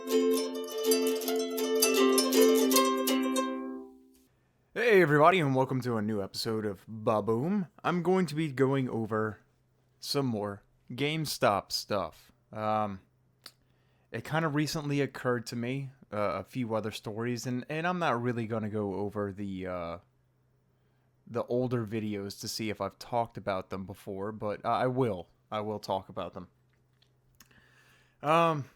Hey everybody, and welcome to a new episode of Bobboom. I'm going to be going over some more GameStop stuff. It kind of recently occurred to me, a few other stories, and I'm not really going to go over the older videos to see if I've talked about them before, but I will. I will talk about them. Um,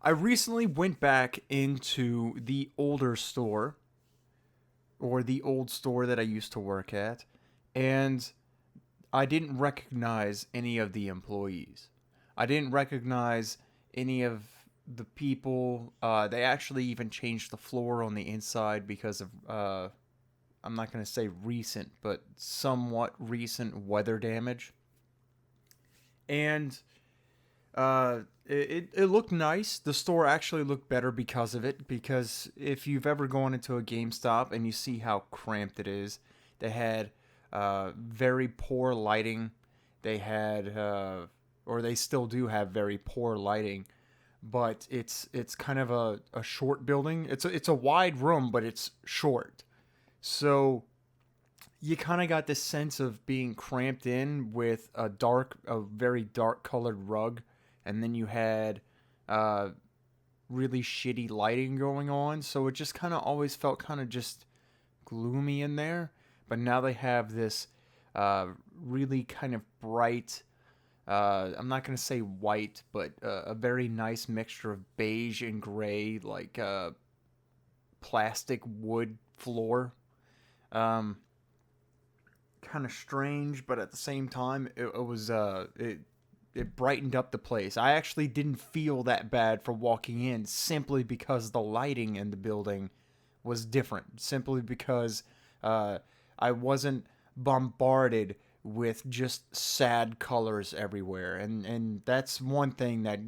I recently went back into the older store, or the old store that I used to work at, and I didn't recognize any of the employees. I didn't recognize any of the people. They actually even changed the floor on the inside because of, I'm not going to say recent, but somewhat recent weather damage. And it looked nice. The store actually looked better because of it. Because if you've ever gone into a GameStop and you see how cramped it is, they had very poor lighting. They had, or they still do have very poor lighting. But it's kind of a short building. It's a wide room, but it's short. So you kind of got this sense of being cramped in with a very dark colored rug, and then you had uh, really shitty lighting going on. So it just kind of always felt kind of just gloomy in there. But now they have this uh, really kind of bright. I'm not gonna say white, but a very nice mixture of beige and gray, like plastic wood floor. Um, Kind of strange, but at the same time, it brightened up the place. I actually didn't feel that bad for walking in simply because the lighting in the building was different. Simply because uh, I wasn't bombarded with just sad colors everywhere, and that's one thing that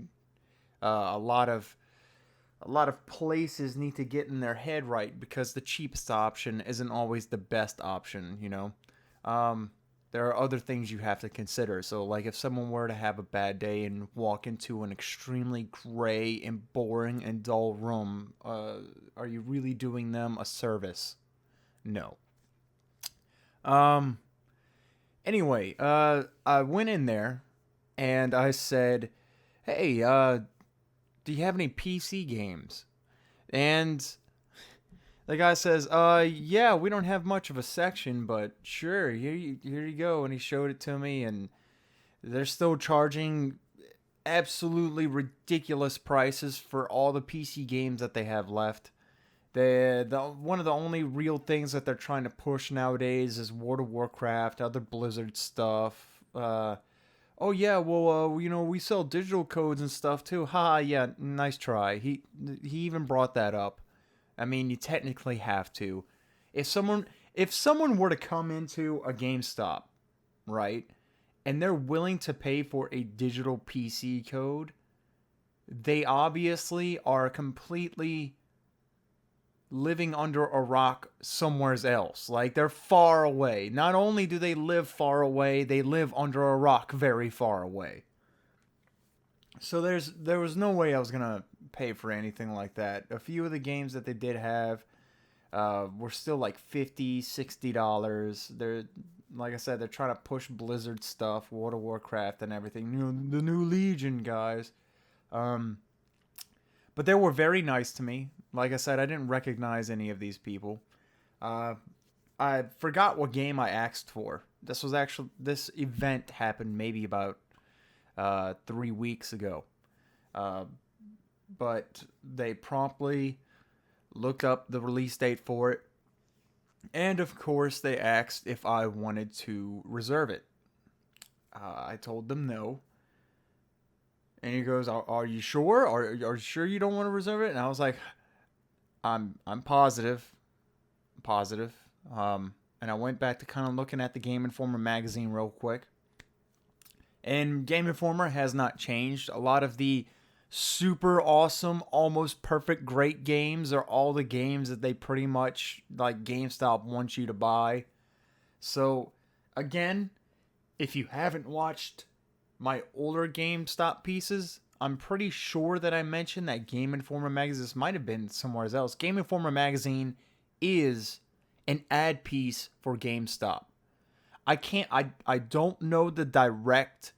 uh, a lot of a lot of places need to get in their head right, because the cheapest option isn't always the best option, you know. Um, there are other things you have to consider. So, like if someone were to have a bad day and walk into an extremely gray and boring and dull room, are you really doing them a service? No. Um, anyway, I went in there and I said, "Hey, do you have any PC games?" And the guy says, yeah, we don't have much of a section, but sure, here you go." And he showed it to me, and they're still charging absolutely ridiculous prices for all the PC games that they have left. The one of the only real things that they're trying to push nowadays is World of Warcraft, other Blizzard stuff. Oh yeah, well, we sell digital codes and stuff too. Ha, yeah, nice try. He even brought that up. I mean, you technically have to. If someone were to come into a GameStop, right, and they're willing to pay for a digital PC code, they obviously are completely living under a rock somewhere else. Like, they're far away. Not only do they live far away, they live under a rock very far away. So there was no way I was gonna pay for anything like that. A few of the games that they did have were still like $50, $60. They're, like I said, they're trying to push Blizzard stuff, World of Warcraft, and everything. The new Legion guys. Um, but they were very nice to me. Like I said, I didn't recognize any of these people. Uh, I forgot what game I asked for. This event happened maybe about 3 weeks ago. Uh, but they promptly looked up the release date for it, and of course they asked if I wanted to reserve it. I told them no, and he goes, "Are you sure? Are you sure you don't want to reserve it?" And I was like, "I'm positive, positive." And I went back to kind of looking at the Game Informer magazine real quick, and Game Informer has not changed. A lot of the super awesome, almost perfect, great games are all the games that they pretty much, like, GameStop wants you to buy. So, again, if you haven't watched my older GameStop pieces, I'm pretty sure that I mentioned that Game Informer magazine. This might have been somewhere else. Game Informer magazine is an ad piece for GameStop. I don't know the direct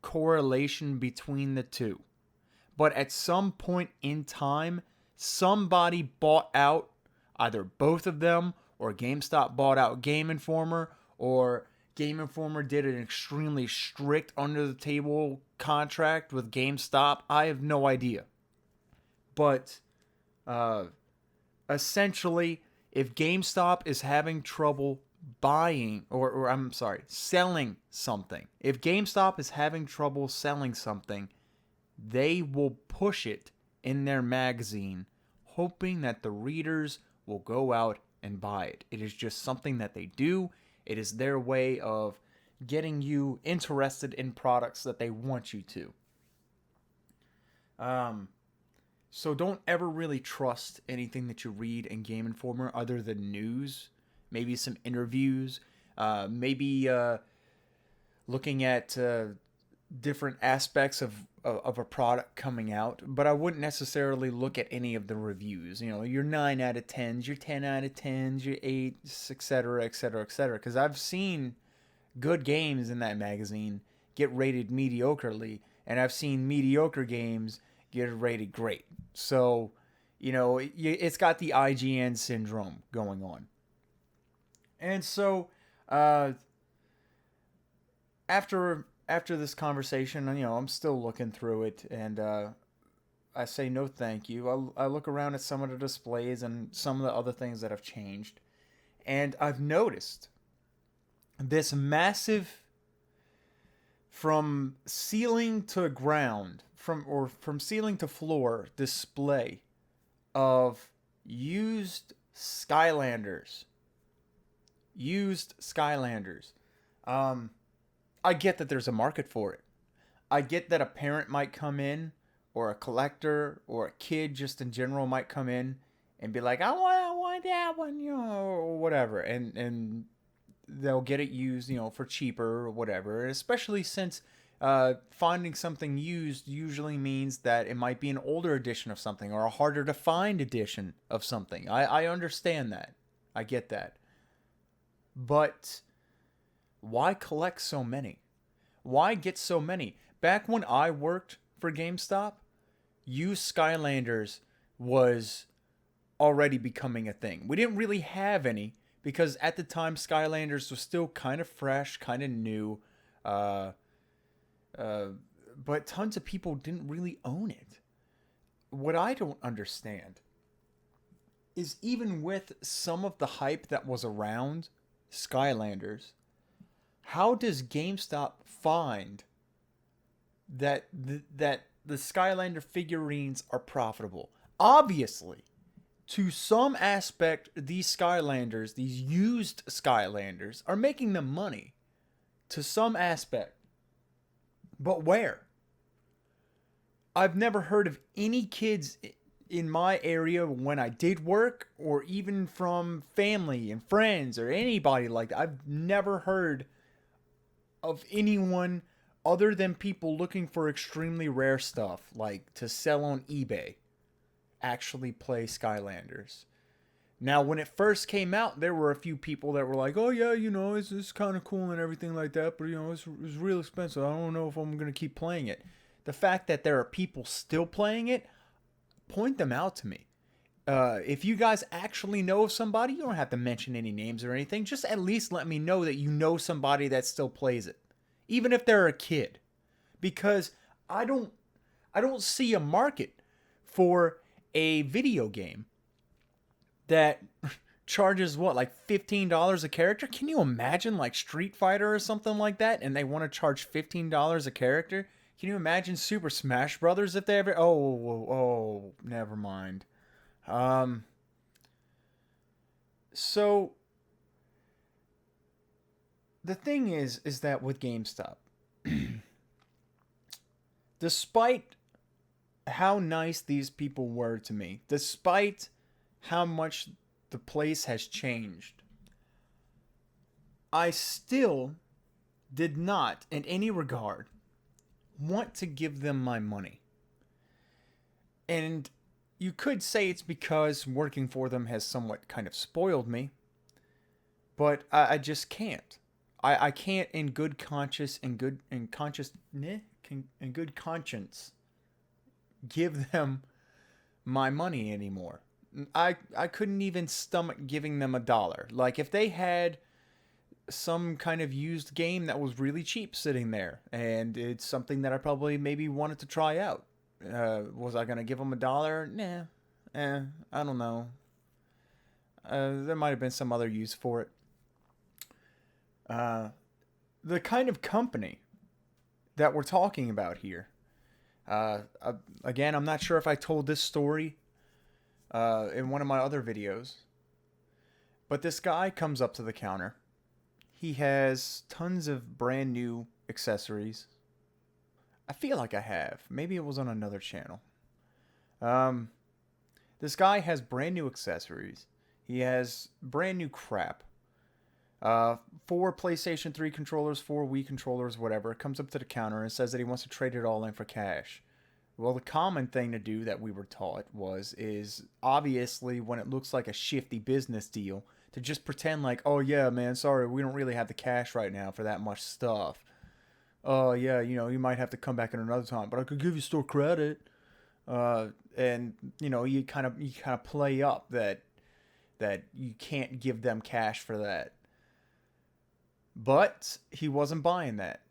correlation between the two. But at some point in time, somebody bought out either both of them, or GameStop bought out Game Informer, or Game Informer did an extremely strict under the table contract with GameStop. I have no idea. But uh, essentially, if GameStop is having trouble buying, or I'm sorry, selling something, if GameStop is having trouble selling something, they will push it in their magazine, hoping that the readers will go out and buy it. It is just something that they do. It is their way of getting you interested in products that they want you to. So don't ever really trust anything that you read in Game Informer other than news, maybe some interviews, maybe looking at different aspects of a product coming out, but I wouldn't necessarily look at any of the reviews. You know, your 9 out of 10s, your 10 out of 10s, your 8s, etc., etc., etc. Because I've seen good games in that magazine get rated mediocrely, and I've seen mediocre games get rated great. So, you know, it's got the IGN syndrome going on. And so, after this conversation, you know, I'm still looking through it, and I say no thank you. I look around at some of the displays and some of the other things that have changed, and I've noticed this massive, from ceiling to ground, from ceiling to floor display of used Skylanders. Used Skylanders. I get that there's a market for it. I get that a parent might come in, or a collector, or a kid just in general might come in and be like, I want that one, you know, or whatever. And they'll get it used, you know, for cheaper or whatever. Especially since finding something used usually means that it might be an older edition of something, or a harder to find edition of something. I understand that. I get that. But why collect so many? Why get so many? Back when I worked for GameStop, used Skylanders was already becoming a thing. We didn't really have any because at the time Skylanders was still kind of fresh, kind of new, but tons of people didn't really own it. What I don't understand is, even with some of the hype that was around Skylanders, how does GameStop find that the Skylander figurines are profitable? Obviously, to some aspect, these Skylanders, these used Skylanders, are making them money. To some aspect. But where? I've never heard of any kids in my area when I did work, or even from family and friends or anybody like that. I've never heard of anyone other than people looking for extremely rare stuff, like to sell on eBay, actually play Skylanders. Now, when it first came out, there were a few people that were like, oh yeah, you know, it's kind of cool and everything like that, but you know, it's real expensive. I don't know if I'm going to keep playing it. The fact that there are people still playing it, point them out to me. If you guys actually know of somebody, you don't have to mention any names or anything. Just at least let me know that you know somebody that still plays it, even if they're a kid, because I don't see a market for a video game that charges what, like $15 a character? Can you imagine like Street Fighter or something like that, and they want to charge $15 a character? Can you imagine Super Smash Brothers if they ever? Oh, never mind. So the thing is that with GameStop, despite how nice these people were to me, despite how much the place has changed, I still did not, in any regard, want to give them my money. And you could say it's because working for them has somewhat kind of spoiled me, but I just can't. I can't in good conscience in good conscience give them my money anymore. I couldn't even stomach giving them $1. Like if they had some kind of used game that was really cheap sitting there, and it's something that I probably maybe wanted to try out. Was I gonna give them $1? Nah, I don't know. There might have been some other use for it. Uh, the kind of company that we're talking about here. Again, I'm not sure if I told this story in one of my other videos, but this guy comes up to the counter. He has tons of brand new accessories. I feel like I have. Maybe it was on another channel. This guy has brand new accessories. He has brand new crap. 4 PlayStation 3 controllers, 4 Wii controllers, whatever. Comes up to the counter and says that he wants to trade it all in for cash. Well, the common thing to do that we were taught is obviously when it looks like a shifty business deal, to just pretend like, oh yeah, man, sorry, we don't really have the cash right now for that much stuff. Oh yeah, you might have to come back in another time, but I could give you store credit. And you kind of play up that you can't give them cash for that. But he wasn't buying that.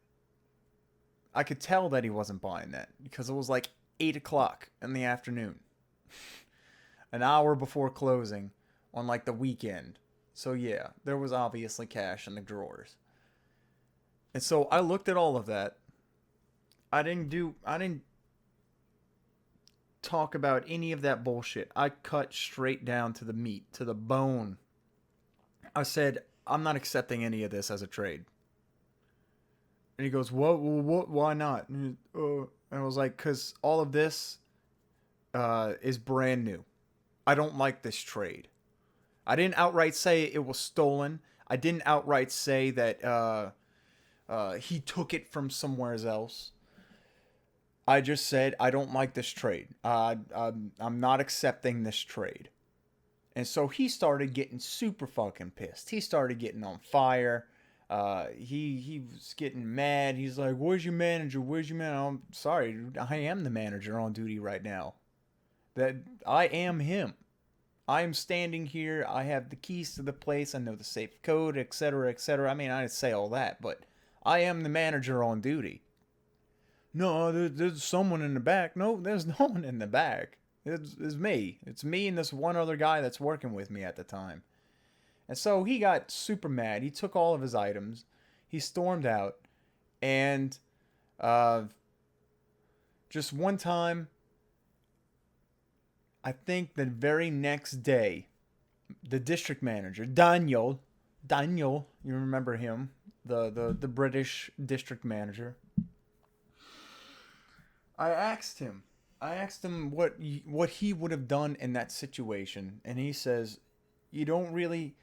I could tell that he wasn't buying that because it was like 8 o'clock in the afternoon. An hour before closing on like the weekend. So yeah, there was obviously cash in the drawers. And so I looked at all of that. I didn't talk about any of that bullshit. I cut straight down to the meat, to the bone. I said, I'm not accepting any of this as a trade. And he goes, what, why not? And I was like, because all of this is brand new. I don't like this trade. I didn't outright say it was stolen. I didn't outright say that he took it from somewhere else. I just said, I don't like this trade. I'm not accepting this trade. And so he started getting super fucking pissed. He started getting on fire. He was getting mad. He's like, where's your manager? Where's your man? I'm sorry, dude. I am the manager on duty right now. That I am him. I am standing here. I have the keys to the place. I know the safe code, etc., etc. I mean, I didn't say all that, but I am the manager on duty. No, there's someone in the back. No, there's no one in the back. It's me. It's me and this one other guy that's working with me at the time. And so he got super mad. He took all of his items. He stormed out. And just one time, I think the very next day, the district manager, Daniel, you remember him, the British district manager. I asked him what he would have done in that situation, and he says, you don't really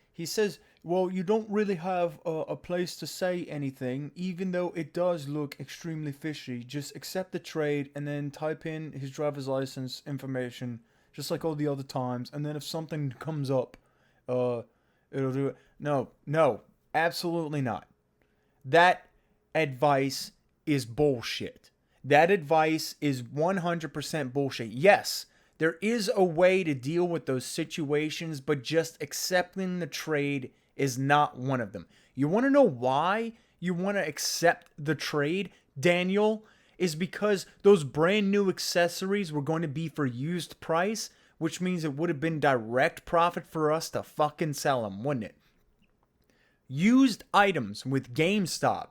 have a place to say anything, even though it does look extremely fishy. Just accept the trade and then type in his driver's license information, just like all the other times, and then if something comes up, it'll do it. No, absolutely not. That advice is bullshit. That advice is 100% bullshit. Yes, there is a way to deal with those situations, but just accepting the trade is not one of them. You want to know why you want to accept the trade, Daniel? Is because those brand new accessories were going to be for used price, which means it would have been direct profit for us to fucking sell them, wouldn't it? Used items with GameStop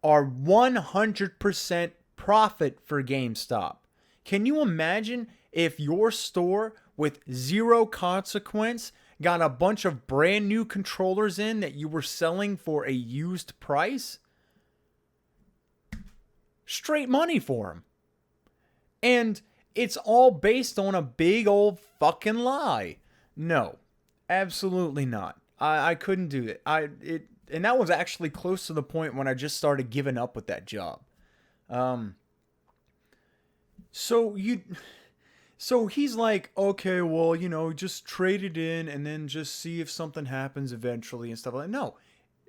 are 100% profit for GameStop. Can you imagine if your store with zero consequence got a bunch of brand new controllers in that you were selling for a used price? Straight money for them. And it's all based on a big old fucking lie. No, absolutely not. I couldn't do it. And that was actually close to the point when I just started giving up with that job. So So he's like, okay, well, just trade it in and then just see if something happens eventually and stuff like that. No,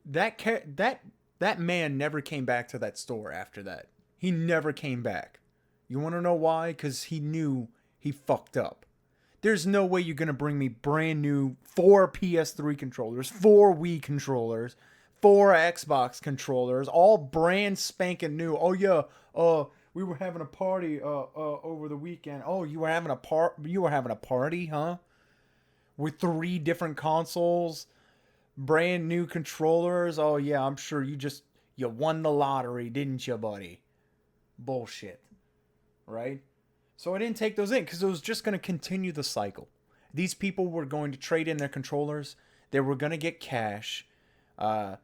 that man never came back to that store after that. He never came back. You want to know why? Because he knew he fucked up. There's no way you're gonna bring me brand new 4 PS3 controllers, 4 Wii controllers, 4 Xbox controllers, all brand spanking new. Oh yeah, we were having a party over the weekend. Oh, you were having a party, huh? With 3 different consoles, brand new controllers. Oh yeah, I'm sure you won the lottery, didn't you, buddy? Bullshit, right? So I didn't take those in because it was just going to continue the cycle. These people were going to trade in their controllers. They were going to get cash. Then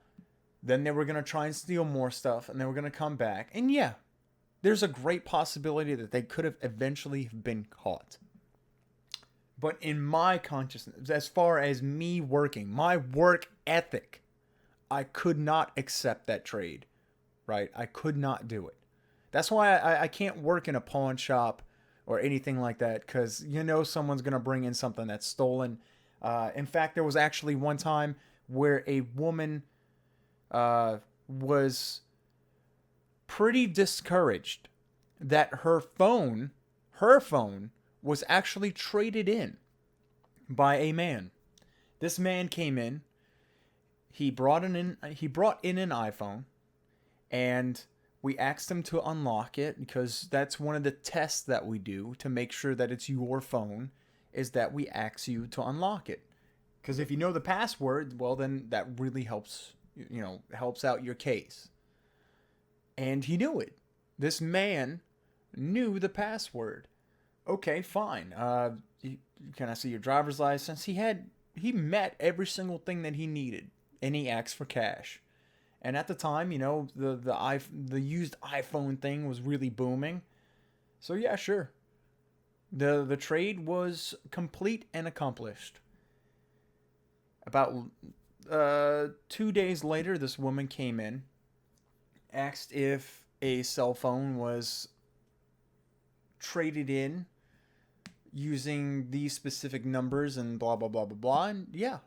they were going to try and steal more stuff, and they were going to come back. And yeah, there's a great possibility that they could have eventually been caught. But in my consciousness, as far as me working, my work ethic, I could not accept that trade, right? I could not do it. That's why I can't work in a pawn shop or anything like that, because someone's going to bring in something that's stolen. In fact, there was actually one time where a woman was pretty discouraged that her phone was actually traded in by a man. This man came in. He brought in an iPhone, and we asked him to unlock it because that's one of the tests that we do to make sure that it's your phone, is that we ask you to unlock it. Because if you know the password, well, then that really helps out your case. And he knew it. This man knew the password. Okay, fine. Can I see your driver's license? He met every single thing that he needed, and he asked for cash. And at the time, the used iPhone thing was really booming. So yeah, sure. The trade was complete and accomplished. About 2 days later, this woman came in, asked if a cell phone was traded in using these specific numbers and blah blah blah blah blah. And yeah,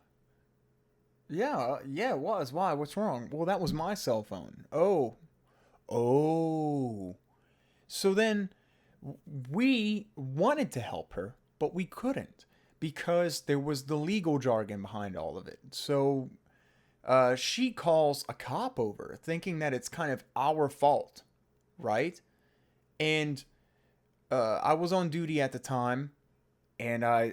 it was. Why? What's wrong? Well, that was my cell phone. Oh. So then we wanted to help her, but we couldn't because there was the legal jargon behind all of it. So she calls a cop over thinking that it's kind of our fault, right? And I was on duty at the time. And I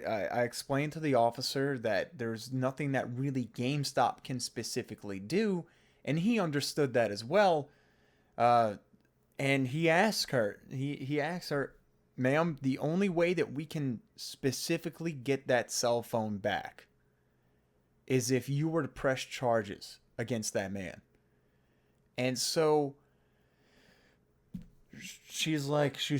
explained to the officer that there's nothing that really GameStop can specifically do. And he understood that as well. And he asked her, ma'am, the only way that we can specifically get that cell phone back is if you were to press charges against that man. And so she's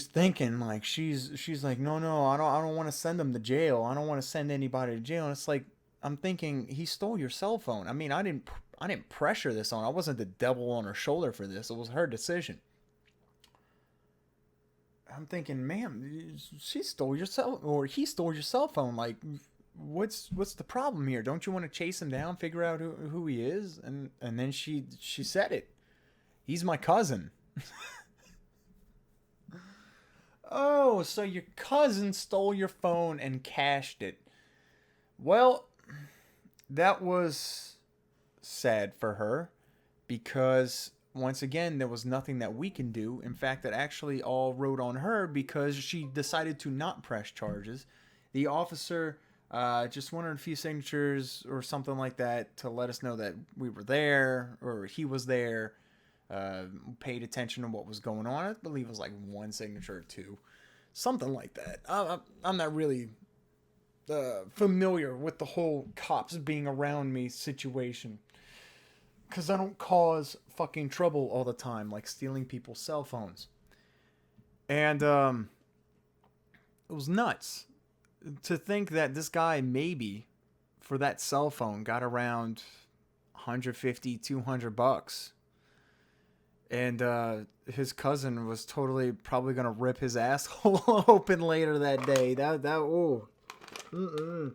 thinking she's like, no, I don't want to send him to jail. I don't want to send anybody to jail. And it's like, I'm thinking, he stole your cell phone. I mean, I didn't pressure this on. I wasn't the devil on her shoulder for this. It was her decision. I'm thinking, ma'am, she stole your cell, or he stole your cell phone. Like, what's the problem here? Don't you want to chase him down, figure out who he is? And then she said it. He's my cousin. Oh, so your cousin stole your phone and cashed it. Well, that was sad for her because, once again, there was nothing that we can do. In fact, it actually all rode on her because she decided to not press charges. The officer just wanted a few signatures or something like that to let us know that we were there or he was there. Paid attention to what was going on. I believe it was like 1 signature or 2. Something like that. I'm not really familiar with the whole cops being around me situation. Because I don't cause fucking trouble all the time, like stealing people's cell phones. And it was nuts to think that this guy maybe for that cell phone got around $150, $200. And his cousin was totally probably gonna rip his asshole open later that day. Oh. Mm-mm.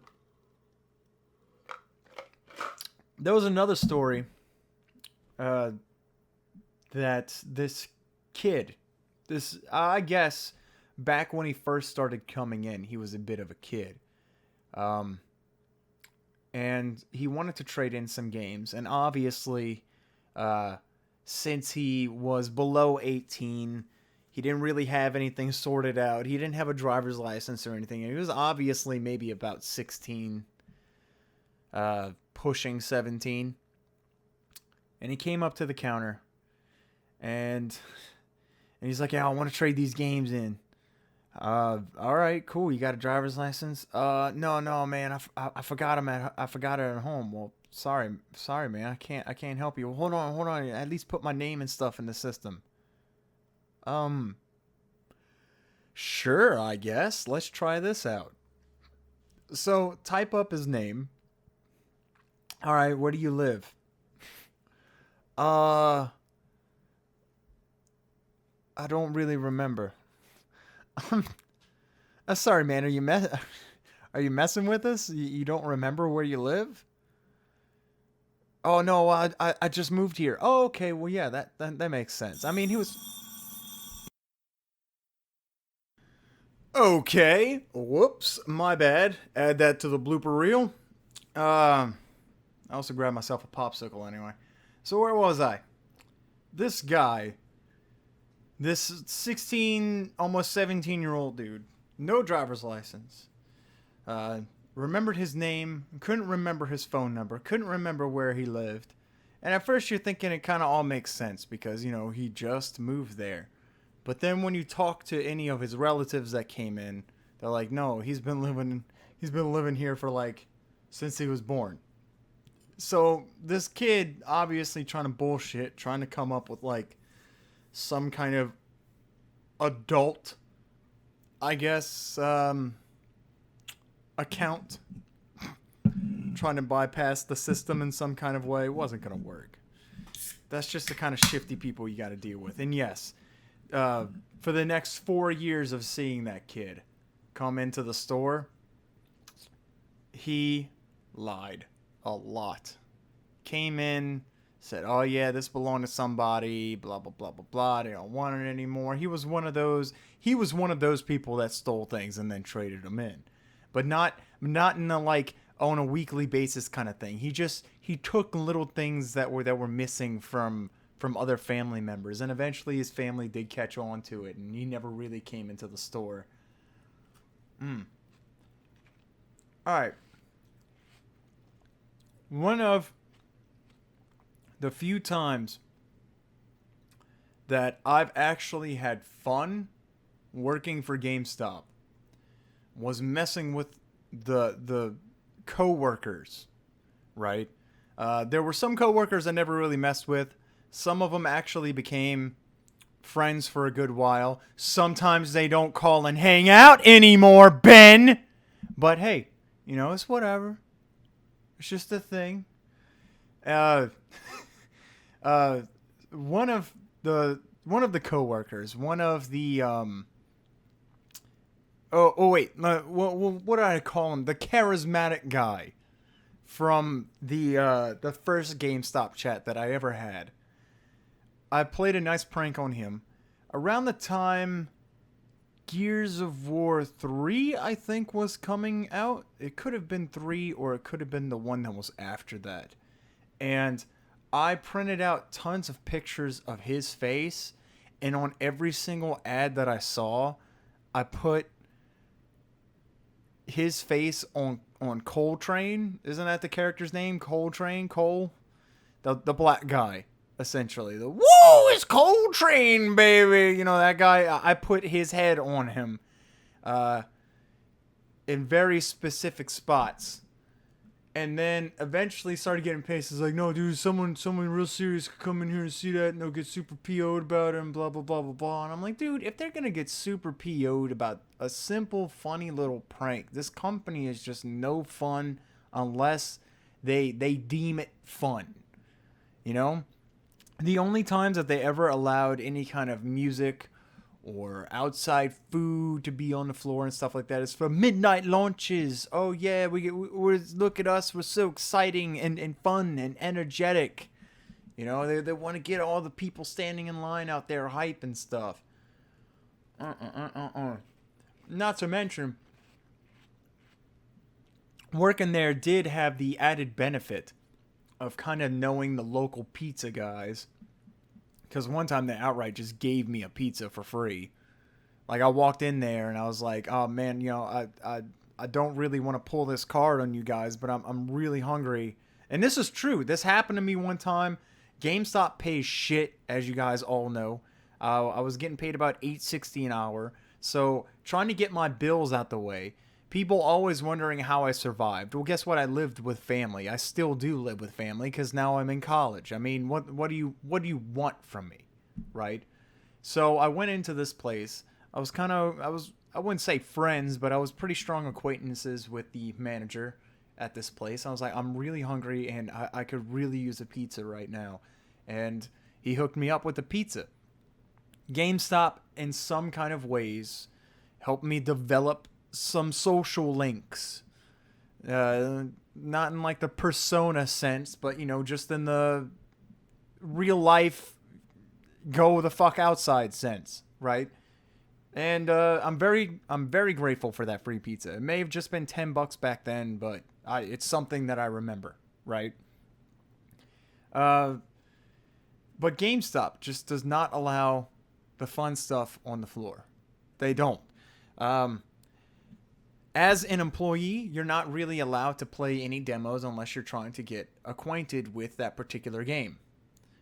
There was another story uh, that this kid, this I guess back when he first started coming in, he was a bit of a kid. Um, and he wanted to trade in some games, and obviously, uh, since he was below 18, he didn't really have anything sorted out. He didn't have a driver's license or anything. He was obviously maybe about 16, pushing 17. And he came up to the counter, and he's like, "Yeah, I want to trade these games in." All right, cool. You got a driver's license? No, man. I forgot I forgot it at home. Well, sorry, man. I can't help you. Well, hold on. At least put my name and stuff in the system. Um, sure, I guess. Let's try this out. So type up his name. All right, where do you live? Uh, I don't really remember. Sorry, man. Are you messing with us? You don't remember where you live? Oh no, I just moved here. Oh, okay. Well, yeah, that makes sense. I mean, he was okay. Whoops, my bad. Add that to the blooper reel. I also grabbed myself a popsicle anyway. So where was I? This guy, this 16, almost 17-year-old dude, no driver's license. Uh, Remembered his name, couldn't remember his phone number, couldn't remember where he lived. And at first you're thinking it kind of all makes sense because, he just moved there. But then when you talk to any of his relatives that came in, they're like, "No, he's been living here for like since he was born." So this kid obviously trying to bullshit, trying to come up with like some kind of adult, I guess, account, trying to bypass the system in some kind of way. It wasn't going to work. That's just the kind of shifty people you got to deal with. And yes, for the next 4 years of seeing that kid come into the store, he lied a lot. Came in, said, "Oh yeah, this belonged to somebody, blah blah blah blah blah. They don't want it anymore." He was one of those. He was one of those people that stole things and then traded them in, but not in a like on a weekly basis kind of thing. He took little things that were missing from other family members, and eventually his family did catch on to it, and he never really came into the store. All right. One of the few times that I've actually had fun working for GameStop was messing with the coworkers, right? There were some coworkers I never really messed with. Some of them actually became friends for a good while. Sometimes they don't call and hang out anymore, Ben. But hey, it's whatever. It's just a thing. Uh, one of the coworkers, one of the oh wait, what did I call him? The charismatic guy from the first GameStop chat that I ever had. I played a nice prank on him around the time Gears of War 3, I think, was coming out. It could have been 3 or it could have been the one that was after that. And I printed out tons of pictures of his face, and on every single ad that I saw, I put his face on Coltrane. Isn't that the character's name? Coltrane? Cole? The black guy, essentially. The "Whoa, it's Coltrane, baby!" That guy. I put his head on him in very specific spots. And then eventually started getting pissed. It's like, "No, dude, someone real serious could come in here and see that, and they'll get super PO'd about it, and blah, blah, blah, blah, blah." And I'm like, dude, if they're going to get super PO'd about a simple, funny little prank, this company is just no fun unless they deem it fun. The only times that they ever allowed any kind of music or outside food to be on the floor and stuff like that is for midnight launches. Oh yeah, we're look at us, we're so exciting and fun and energetic. You know, they want to get all the people standing in line out there hype and stuff. Not to mention, working there did have the added benefit of kind of knowing the local pizza guys. Because one time they outright just gave me a pizza for free. Like, I walked in there and I was like, oh man, you know, I don't really want to pull this card on you guys, but I'm really hungry. And this is true. This happened to me one time. Gamestop pays shit, as you guys all know. I was getting paid about $8.60 an hour. So trying to get my bills out the way. People always wondering how I survived. Well, guess what? I lived with family. I still do live with family because now I'm in college. I mean, what do you want from me, right? So I went into this place. I wouldn't say friends, but I was pretty strong acquaintances with the manager at this place. I was like, I'm really hungry and I could really use a pizza right now. And he hooked me up with a pizza. GameStop, in some kind of ways, helped me develop some social links. Not in like the persona sense, but you know, just in the real life go the fuck outside sense, right? And I'm very grateful for that free pizza. It may have just been $10 back then, but it's something that I remember, right? But GameStop just does not allow the fun stuff on the floor. They don't. As an employee, you're not really allowed to play any demos unless you're trying to get acquainted with that particular game.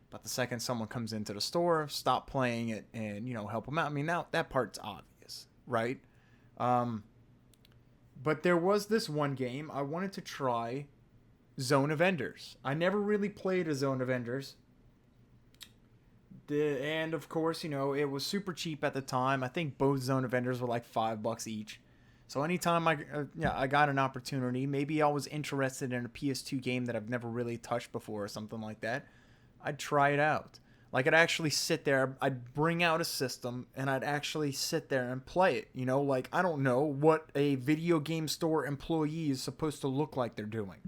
But the second someone comes into the store, stop playing it and, you know, help them out. I mean, now that part's obvious, right? But there was this one game I wanted to try, Zone of Enders. I never really played a Zone of Enders. And of course, you know, it was super cheap at the time. I think both Zone of Enders were like $5 each. So anytime I got an opportunity, maybe I was interested in a PS2 game that I've never really touched before or something like that, I'd try it out. Like, I'd actually sit there, I'd bring out a system, and I'd actually sit there and play it. You know, like, I don't know what a video game store employee is supposed to look like they're doing,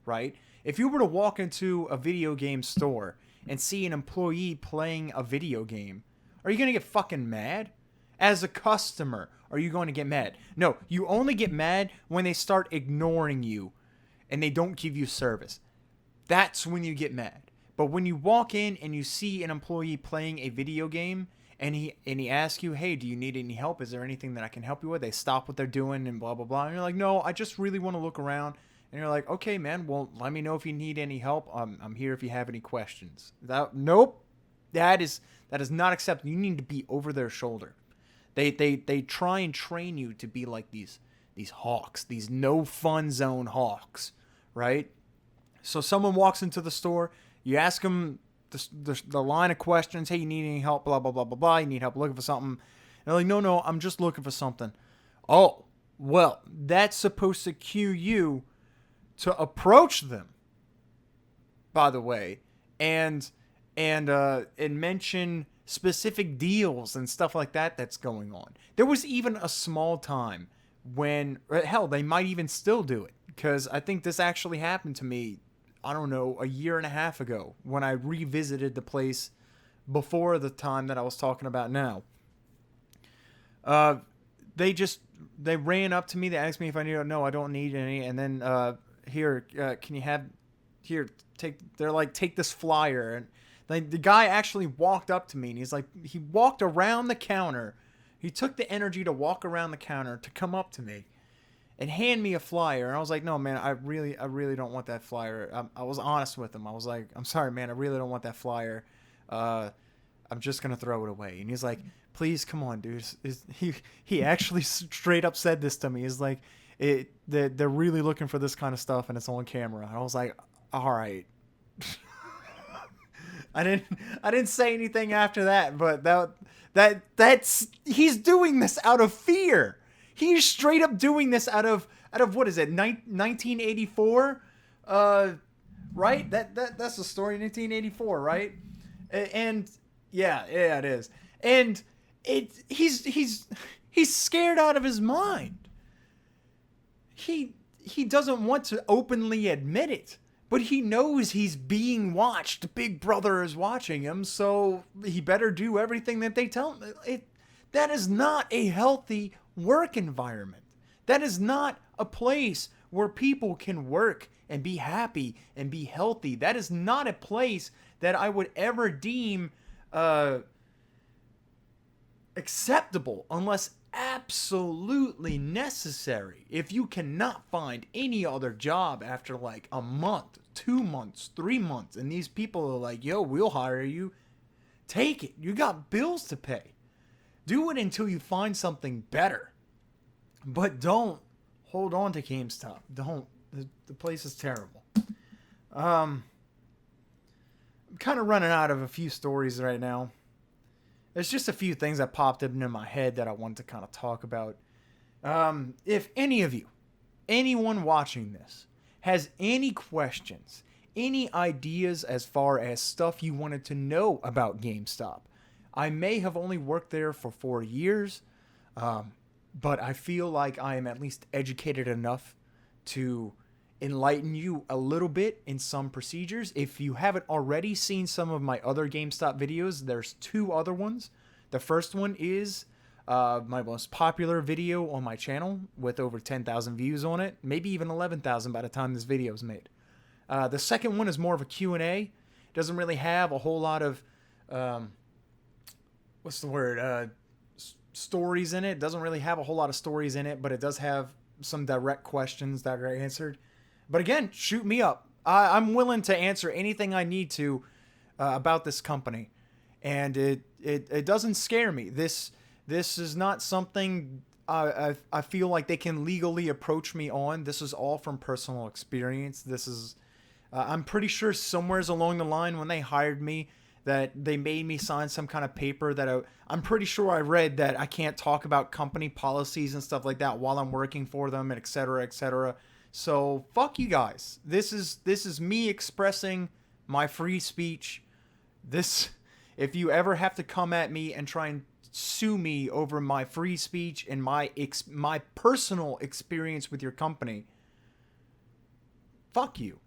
right? If you were to walk into a video game store and see an employee playing a video game, are you going to get fucking mad? As a customer, are you going to get mad? No, you only get mad when they start ignoring you and they don't give you service. That's when you get mad. But when you walk in and you see an employee playing a video game and he asks you, hey, do you need any help? Is there anything that I can help you with? They stop what they're doing and blah, blah, blah. And you're like, no, I just really want to look around. And you're like, okay, man, well, let me know if you need any help. I'm here if you have any questions. Nope. That is not acceptable. You need to be over their shoulder. They try and train you to be like these hawks, these no fun zone hawks, right? So someone walks into the store, you ask them the line of questions, hey, you need any help, blah, blah, blah, blah, blah, you need help looking for something. And they're like, no, I'm just looking for something. Oh, well, that's supposed to cue you to approach them, by the way, and mention specific deals and stuff like that that's going on. There was even a small time when, hell, they might even still do it, because I think this actually happened to me, I don't know, a year and a half ago when I revisited the place before the time that I was talking about now. They ran up to me, they asked me if I needed, no, I don't need any, and then can you have, they're like, take this flyer, and the guy actually walked up to me, and he's like, he walked around the counter. He took the energy to walk around the counter to come up to me and hand me a flyer. And I was like, no, man, I really don't want that flyer. I was honest with him. I was like, I'm sorry, man, I really don't want that flyer. I'm just going to throw it away. And he's like, please, come on, dude. He actually straight up said this to me. He's like, they're really looking for this kind of stuff, and it's on camera. And I was like, all right. I didn't say anything after that, but that's he's doing this out of fear. He's straight up doing this out of what is it, 1984? Right? That's the story, 1984, right? And yeah, it is. And he's scared out of his mind. He doesn't want to openly admit it, but he knows he's being watched. Big Brother is watching him, so he better do everything that they tell him. That is not a healthy work environment. That is not a place where people can work and be happy and be healthy. That is not a place that I would ever deem acceptable unless absolutely necessary. If you cannot find any other job after like a month, 2 months, 3 months, and these people are like, yo, we'll hire you, take it. You got bills to pay. Do it until you find something better. But don't hold on to GameStop. Don't. The place is terrible. I'm kind of running out of a few stories right now. There's just a few things that popped up into my head that I wanted to kind of talk about. If any of you, anyone watching this, has any questions, any ideas as far as stuff you wanted to know about GameStop, I may have only worked there for 4 years, but I feel like I am at least educated enough to enlighten you a little bit in some procedures. If you haven't already seen some of my other GameStop videos, there's 2 other ones. The first one is my most popular video on my channel with over 10,000 views on it, maybe even 11,000 by the time this video is made. The second one is more of a Q&A. It doesn't really have a whole lot of stories in it. It doesn't really have a whole lot of stories in it, but it does have some direct questions that are answered. But again, shoot me up. I'm willing to answer anything I need to about this company, and it doesn't scare me. This is not something I feel like they can legally approach me on. This is all from personal experience. This is I'm pretty sure somewheres along the line when they hired me that they made me sign some kind of paper that I'm pretty sure I read that I can't talk about company policies and stuff like that while I'm working for them, and et cetera, et cetera. So fuck you guys. This is me expressing my free speech. If you ever have to come at me and try and sue me over my free speech and my personal experience with your company, fuck you.